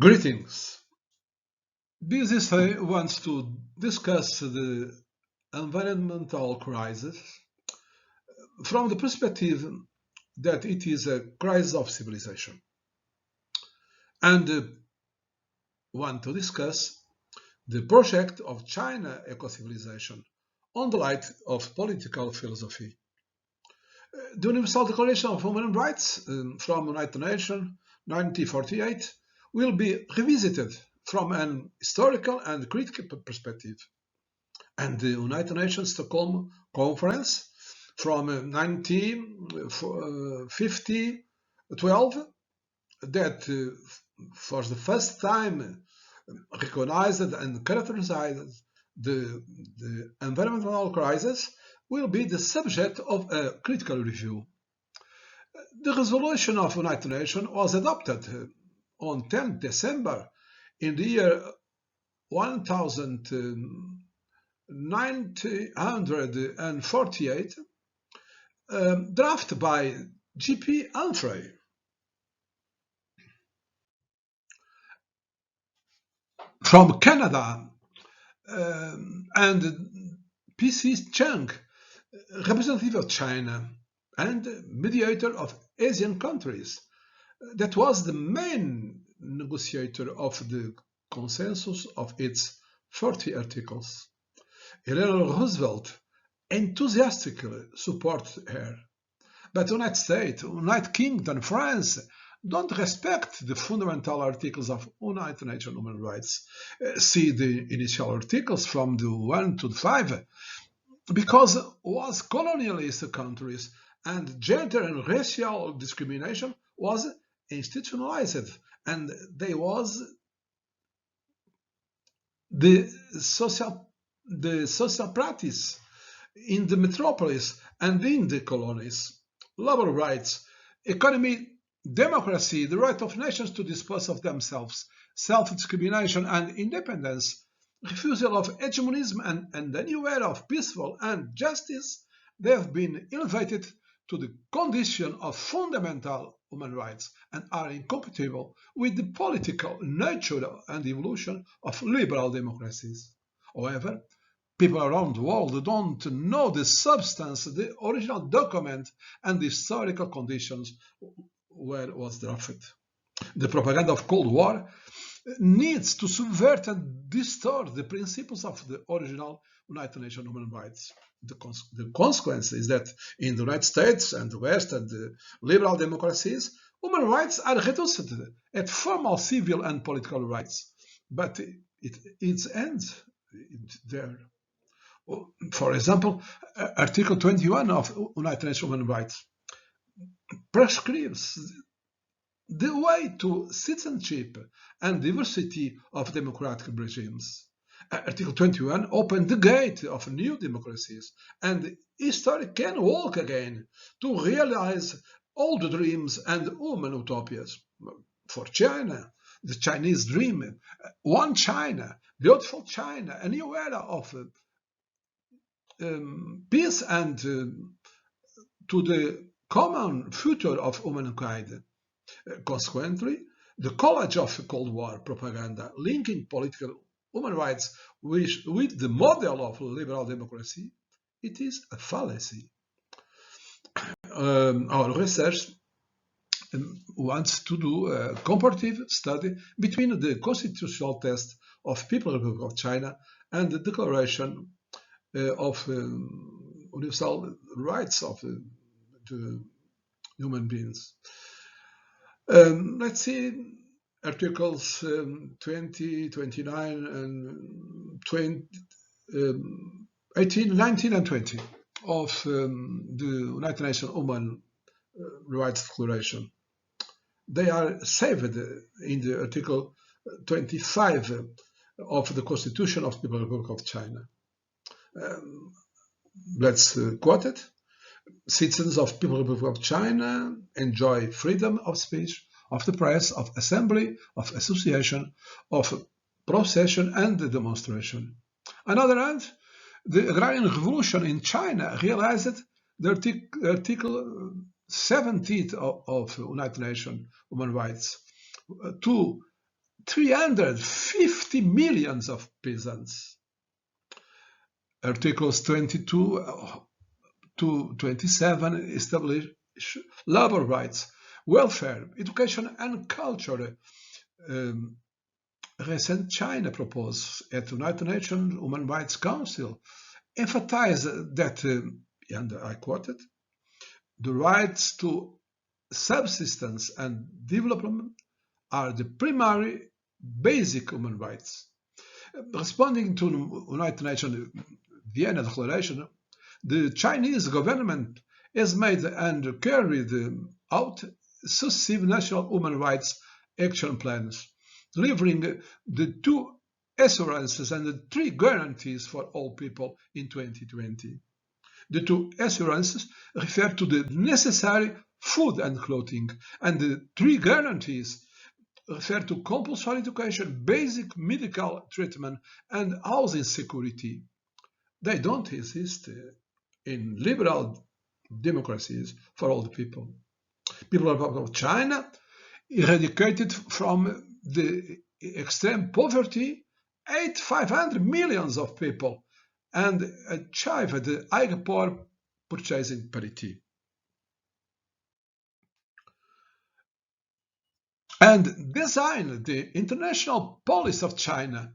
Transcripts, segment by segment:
Greetings. This essay wants to discuss the environmental crisis from the perspective that it is a crisis of civilization, and want to discuss the project of China Ecocivilization on the light of political philosophy. The Universal Declaration of Human Rights from the United Nations 1948 will be revisited from an historical and critical perspective, and the United Nations Stockholm Conference from 1912 that for the first time recognized and characterized the environmental crisis will be the subject of a critical review. The resolution of the United Nations was adopted on 10 December in the year 1948, drafted by G.P. Humphrey. From Canada, and P.C. Chung, representative of China and mediator of Asian countries, that was the main negotiator of the consensus of its 40 articles. Eleanor Roosevelt enthusiastically supported her, but the United States, United Kingdom, France don't respect the fundamental articles of United Nations human rights. See the initial articles from the 1 to the 5, because was colonialist countries and gender and racial discrimination was institutionalized, and there was the social practice in the metropolis and in the colonies. Labor rights, economy, democracy, the right of nations to dispose of themselves, self-discrimination and independence, refusal of hegemonism and a new era of peaceful and justice, they have been elevated to the condition of fundamental human rights and are incompatible with the political nature and evolution of liberal democracies. However, people around the world don't know the substance, the original document, and the historical conditions where it was drafted. The propaganda of Cold War needs to subvert and distort the principles of the original United Nations human rights. The consequence is that in the United States and the West and the liberal democracies, human rights are reduced at formal civil and political rights, but it ends there. For example, Article 21 of United Nations human rights prescribes the way to citizenship and diversity of democratic regimes. Article 21 opened the gate of new democracies, and history can walk again to realize all the dreams and human utopias. For China, the Chinese dream, one China, beautiful China, a new era of peace and to the common future of humankind. Consequently, the college of Cold War propaganda linking political human rights with the model of liberal democracy, it is a fallacy. Our research wants to do a comparative study between the constitutional test of People's Republic of China and the Declaration of Universal Rights of the human beings. Let's see articles 20, 29, and 20, 18, 19, and 20 of the United Nations Human Rights Declaration. They are saved in the Article 25 of the Constitution of the Republic of China. Let's quote it. Citizens of the People's Republic of China enjoy freedom of speech, of the press, of assembly, of association, of procession and demonstration. On the other hand, the agrarian revolution in China realized the Article 17 of United Nations human rights to 350 million of peasants. Articles 22 to 27 establish labor rights, welfare, education, and culture. Recent China proposed at the United Nations Human Rights Council emphasize that, and I quoted, the rights to subsistence and development are the primary basic human rights. Responding to the United Nations Vienna Declaration, the Chinese government has made and carried out successive national human rights action plans, delivering the 2 assurances and the 3 guarantees for all people in 2020. The 2 assurances refer to the necessary food and clothing, and the 3 guarantees refer to compulsory education, basic medical treatment, and housing security. They don't exist in liberal democracies for all the people. People of China eradicated from the extreme poverty 500 million of people and achieved the high poor purchasing parity. And designed the international policy of China,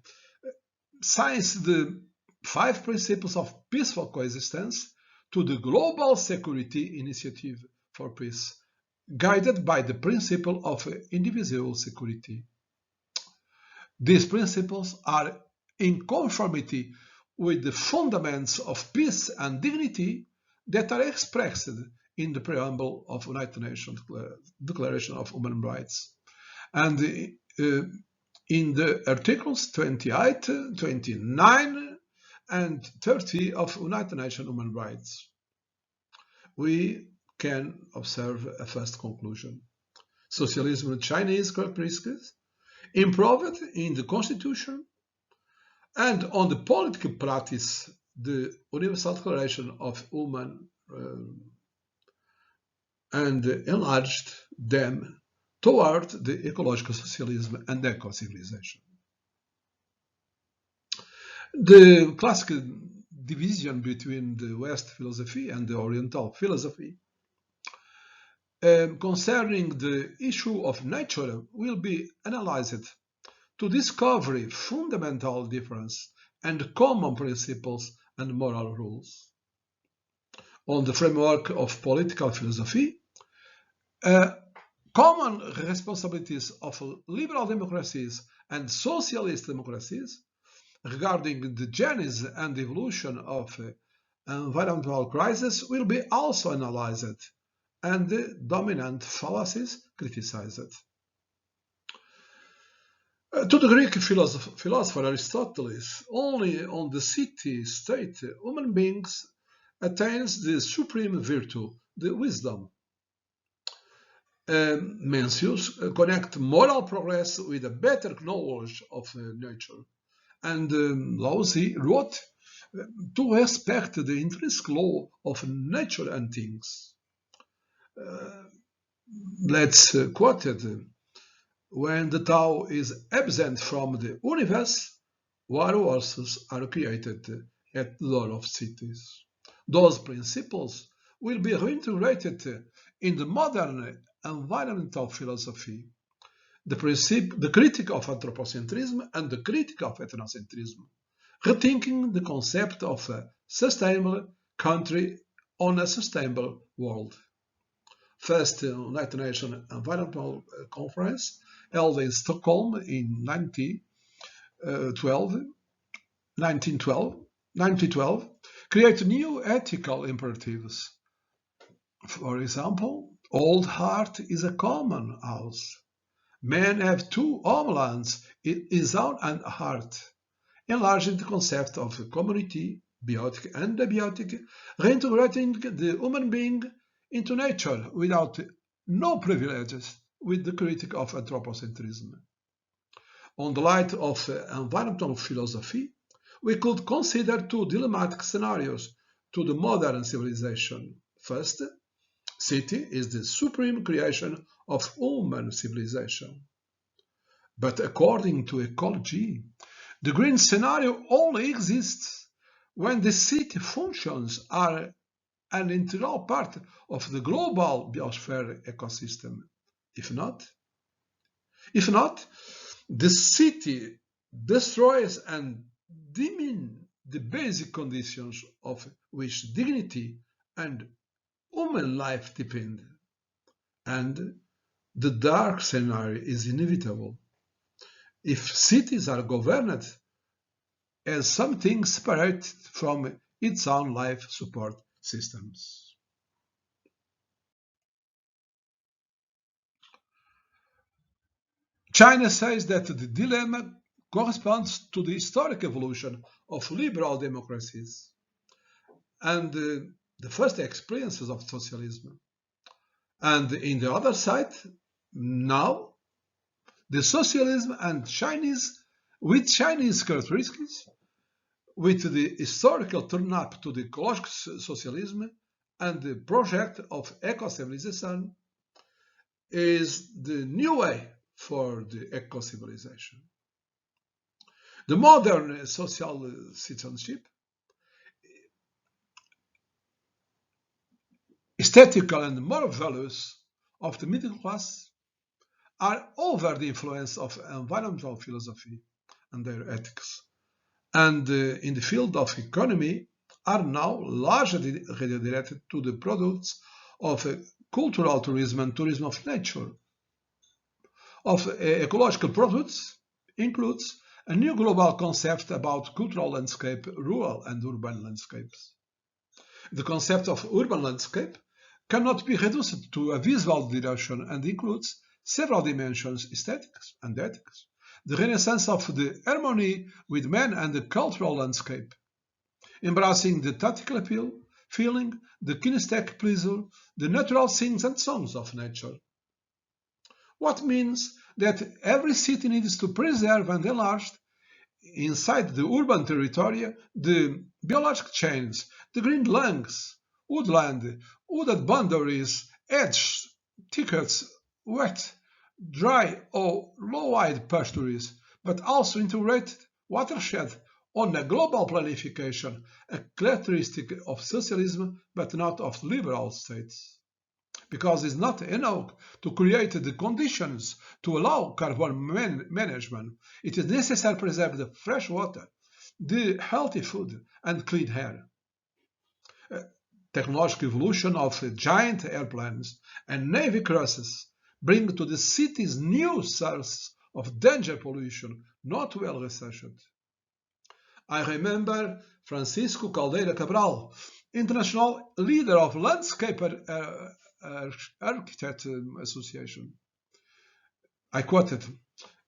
since the 5 principles of peaceful coexistence to the Global Security Initiative for Peace, guided by the principle of individual security. These principles are in conformity with the fundaments of peace and dignity that are expressed in the preamble of United Nations Declaration of Human Rights and in the articles 28, 29, and 30 of United Nations Human Rights. We can observe a first conclusion. Socialism with Chinese characteristics, improved in the Constitution, and on the political practice, the Universal Declaration of Human and enlarged them toward the ecological socialism and eco-civilization. The classical division between the West philosophy and the Oriental philosophy concerning the issue of nature will be analyzed to discover fundamental difference and common principles and moral rules. On the framework of political philosophy, common responsibilities of liberal democracies and socialist democracies regarding the genesis and evolution of environmental crisis will be also analyzed and the dominant fallacies criticized. To the Greek philosopher Aristotle, only on the city-state human beings attains the supreme virtue, the wisdom. Mencius connect moral progress with a better knowledge of nature, and Lao Tzu wrote to respect the intrinsic law of nature and things. Let's quote it. When the Tao is absent from the universe, war horses are created at the door of cities. Those principles will be reintegrated in the modern environmental philosophy, the critique of anthropocentrism and the critique of ethnocentrism, rethinking the concept of a sustainable country on a sustainable world. First United Nations Environmental Conference, held in Stockholm in 1912, create new ethical imperatives. For example, old heart is a common house. Men have 2 homelands, his own and heart, enlarging the concept of community, biotic and abiotic, reintegrating the human being into nature without no privileges, with the critique of anthropocentrism. On the light of environmental philosophy, we could consider 2 dilemmatic scenarios to the modern civilization. First, city is the supreme creation of human civilization. But according to ecology, the green scenario only exists when the city functions are an integral part of the global biosphere ecosystem. If not, if not, the city destroys and demeans the basic conditions of which dignity and human life depend. And the dark scenario is inevitable if cities are governed as something separate from its own life support systems. China says that the dilemma corresponds to the historic evolution of liberal democracies and the first experiences of socialism. And in the other side, now, the socialism and Chinese characteristics, with the historical turn-up to the ecological socialism and the project of eco-civilization, is the new way for the eco-civilization. The modern social citizenship, aesthetical and moral values of the middle class are over the influence of environmental philosophy and their ethics, and in the field of economy are now largely redirected to the products of cultural tourism and tourism of nature. Of ecological products includes a new global concept about cultural landscape, rural and urban landscapes. The concept of urban landscape cannot be reduced to a visual direction and includes several dimensions, aesthetics and ethics, the renaissance of the harmony with man and the cultural landscape, embracing the tactile appeal, feeling, the kinesthetic pleasure, the natural scenes and songs of nature. What means that every city needs to preserve and enlarge inside the urban territory the biological chains, the green lungs, woodland, wooded boundaries, edge, thickets, wet, dry or low-lying pastures, but also integrated watershed on a global planification, a characteristic of socialism but not of liberal states. Because it's not enough to create the conditions to allow carbon management. It is necessary to preserve the fresh water, the healthy food, and clean air. Technological evolution of giant airplanes and navy cruises bring to the cities new sources of danger pollution not well researched. I remember Francisco Caldeira Cabral, international leader of Landscape Architect Association. I quoted,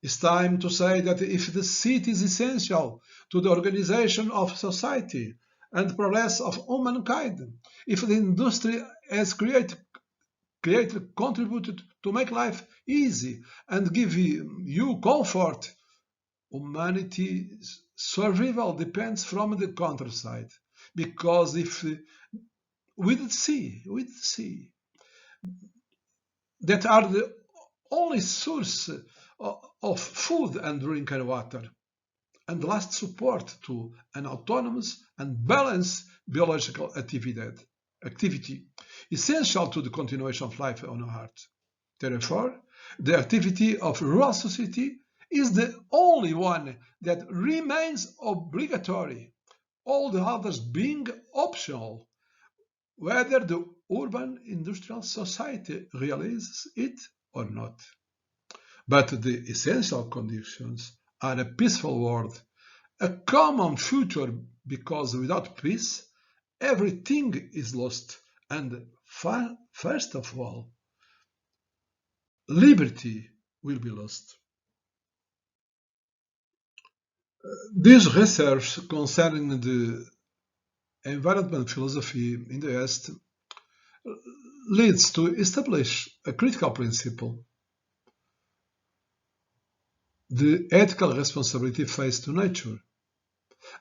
"It's time to say that if the city is essential to the organization of society and progress of humankind, if the industry has contributed to make life easy and give you comfort, humanity's survival depends from the countryside. Because if we'd see that are the only source of food and drinking water, and last support to an autonomous and balanced biological activity, essential to the continuation of life on Earth. Therefore, the activity of rural society is the only one that remains obligatory, all the others being optional, whether the urban industrial society realizes it or not. But the essential conditions are a peaceful world, a common future, because without peace, everything is lost, and first of all, liberty will be lost. This research concerning the environment philosophy in the West leads to establish a critical principle: the ethical responsibility faced to nature,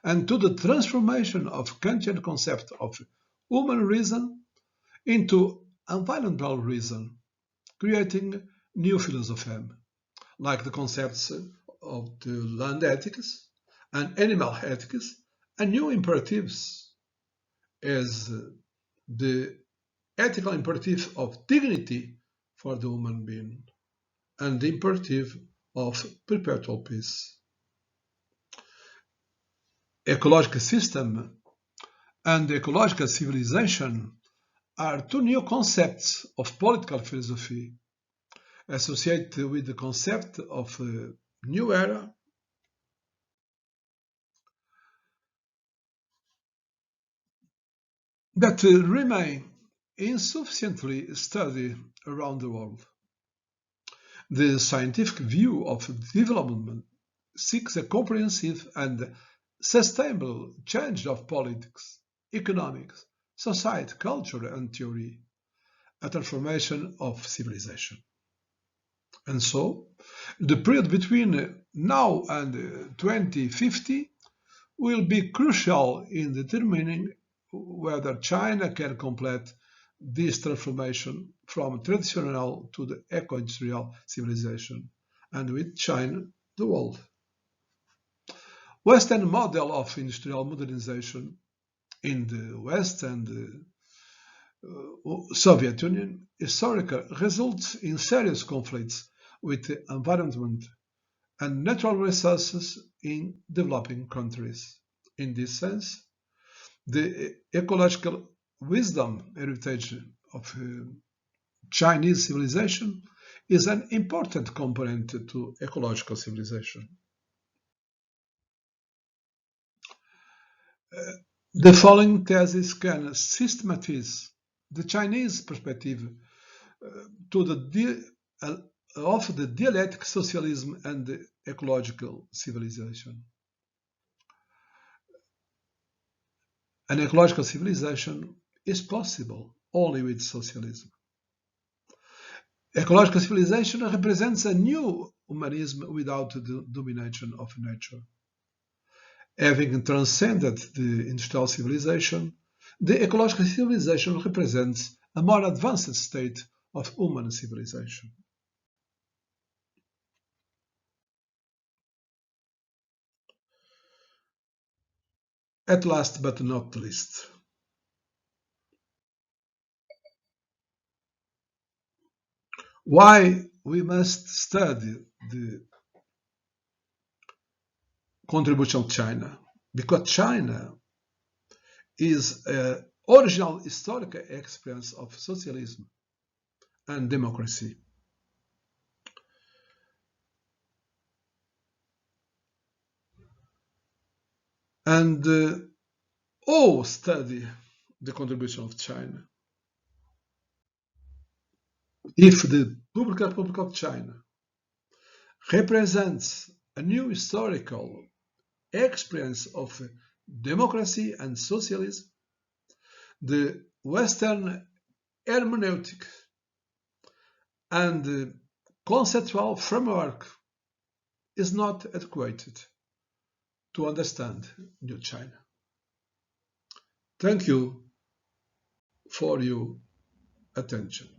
and to the transformation of Kantian concept of human reason into environmental reason, creating new philosophy like the concepts of the land ethics and animal ethics, and new imperatives as the ethical imperative of dignity for the human being and the imperative of perpetual peace. Ecological system and ecological civilization are two new concepts of political philosophy associated with the concept of a new era that remain insufficiently studied around the world. The scientific view of development seeks a comprehensive and sustainable change of politics, economics, society, culture, and theory, a transformation of civilization. And so, the period between now and 2050 will be crucial in determining whether China can complete this transformation from traditional to the eco-industrial civilization, and with China, the world. Western model of industrial modernization in the West and the Soviet Union historically results in serious conflicts with the environment and natural resources in developing countries. In this sense, the ecological wisdom heritage of Chinese civilization is an important component to ecological civilization. The following thesis can systematize the Chinese perspective to of the dialectic socialism and the ecological civilization. An ecological civilization is possible only with socialism. Ecological civilization represents a new humanism without the domination of nature. Having transcended the industrial civilization, the ecological civilization represents a more advanced state of human civilization. At last but not least, why we must study the contribution of China? Because China is an original historical experience of socialism and democracy. And all study the contribution of China. If the Public Republic of China represents a new historical experience of democracy and socialism, the Western hermeneutic and conceptual framework is not adequate to understand New China. Thank you for your attention.